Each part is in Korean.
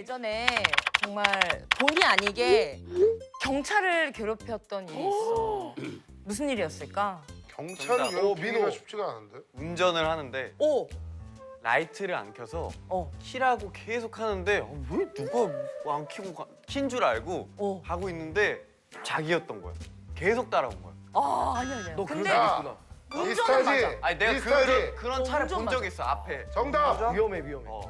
예전에 정말 본의 아니게 경찰을 괴롭혔던 일이 있어. 무슨 일이었을까? 경찰을 괴롭히기가 쉽지가 않은데? 운전을 하는데 오! 라이트를 안 켜서 어. 키라고 계속 하는데 왜 누가 안 켜고 킨 줄 알고 하고 있는데 자기였던 거야. 계속 따라온 거야. 아, 아니야. 너 근데 그런 적 있구나. 운전은 맞아. 비슷하지? 아니 내가 비슷하지? 그런 차를 운전 본 적 맞아. 있어 앞에. 정답! 위험해.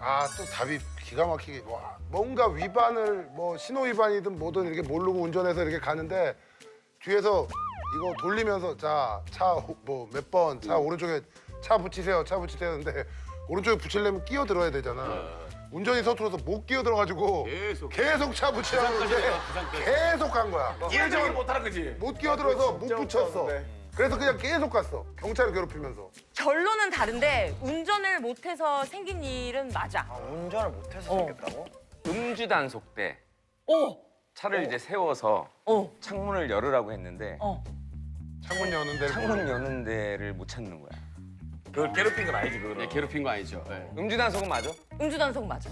아, 또 답이 기가 막히게. 와, 뭔가 위반을, 뭐, 신호 위반이든 뭐든 이렇게 모르고 운전해서 이렇게 가는데 뒤에서 이거 돌리면서 자, 차 뭐 몇 번, 차 오른쪽에 차 붙이세요, 차 붙이세요 하는데 오른쪽에 붙이려면 끼어 들어야 되잖아. 운전이 서툴러서 못 끼어 들어가지고 계속 차 붙이라고 그러는데 계속 간 거야. 이해적이 못하는 거지. 못 끼어 들어서 못 붙였어. 그래서 그냥 계속 갔어. 경찰을 괴롭히면서. 결론은 다른데 운전을 못해서 생긴 일은 맞아. 운전을 못해서 생겼다고? 음주 단속 때 오! 차를 이제 세워서 어. 창문을 열으라고 했는데 어. 창문 여는 데를 창문 여는 데를 못 찾는 거야. 그걸 괴롭힌 건 아니지 그거는. 네, 괴롭힌 거 아니죠. 음주 단속은 맞아? 음주단속 맞아.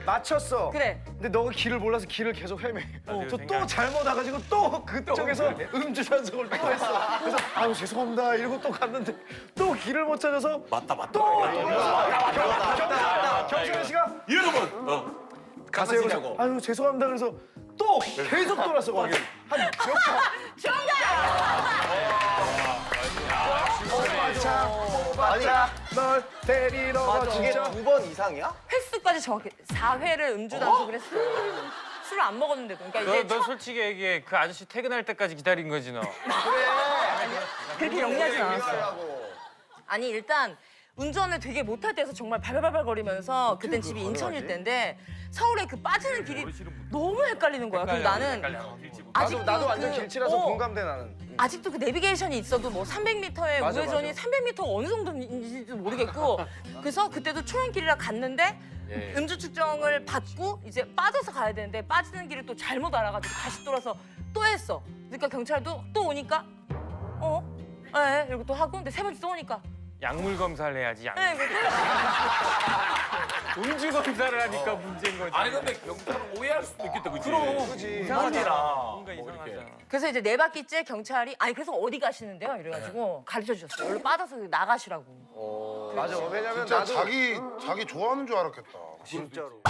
맞췄어. 그래. 근데 너가 길을 몰라서 길을 계속 헤매. 저 또 잘못 와가지고 또 그쪽에서 음주 단속을 또 했어. 그래서 아유 죄송합니다 이러고 또 갔는데 또 길을 못 찾아서 맞다. 경찰 아저씨가 여러분, 가세요. 그래서 아유 죄송합니다 그래서 또 계속 돌았어 거기. 한 맞아. 널 데리러 가 이게 진짜. 2번 이상이야? 횟수까지 정확히 4회를 음주단속을 했어. 술을 안 먹었는데도. 그러니까 이제 너 솔직히 얘기해. 그 아저씨 퇴근할 때까지 기다린 거지 너. 그렇게 영리하진 않았어. 아니 일단 운전을 되게 못할 때여서 정말 발발발 거리면서 그땐 집이 인천일 때인데 서울에 그 빠지는 길이 너무 헷갈리는 거야. 그리고 나는 아직도 나도 완전 그- 길치라서 어, 공감돼 나는. 아직도 그 내비게이션이 있어도 뭐 300m의 맞아, 우회전이 맞아. 300m 어느 정도인지도 모르겠고 그래서 그때도 초행길이라 갔는데 음주 측정을 받고 이제 빠져서 가야 되는데 빠지는 길을 또 잘못 알아가지고 다시 돌아서 또 했어. 그러니까 경찰도 또 오니까 예, 이러고 또 하고 근데 세 번째 또 오니까 약물 검사를 해야지. 약물. 예, 이거 음주 검사를 하니까 문제인 거지. 아니 근데 경찰은 오해할 수도 있겠다, 그치? 그지. 이상하잖아. 뭔가 이상하잖아. 그래서 이제 네 바퀴째 경찰이 아니 그래서 어디 가시는데요? 이래가지고 가르쳐 주셨어요. 여기로 빠져서 나가시라고. 맞아. 왜냐면 진짜 나도 자기 좋아하는 줄 알았겠다. 진짜로.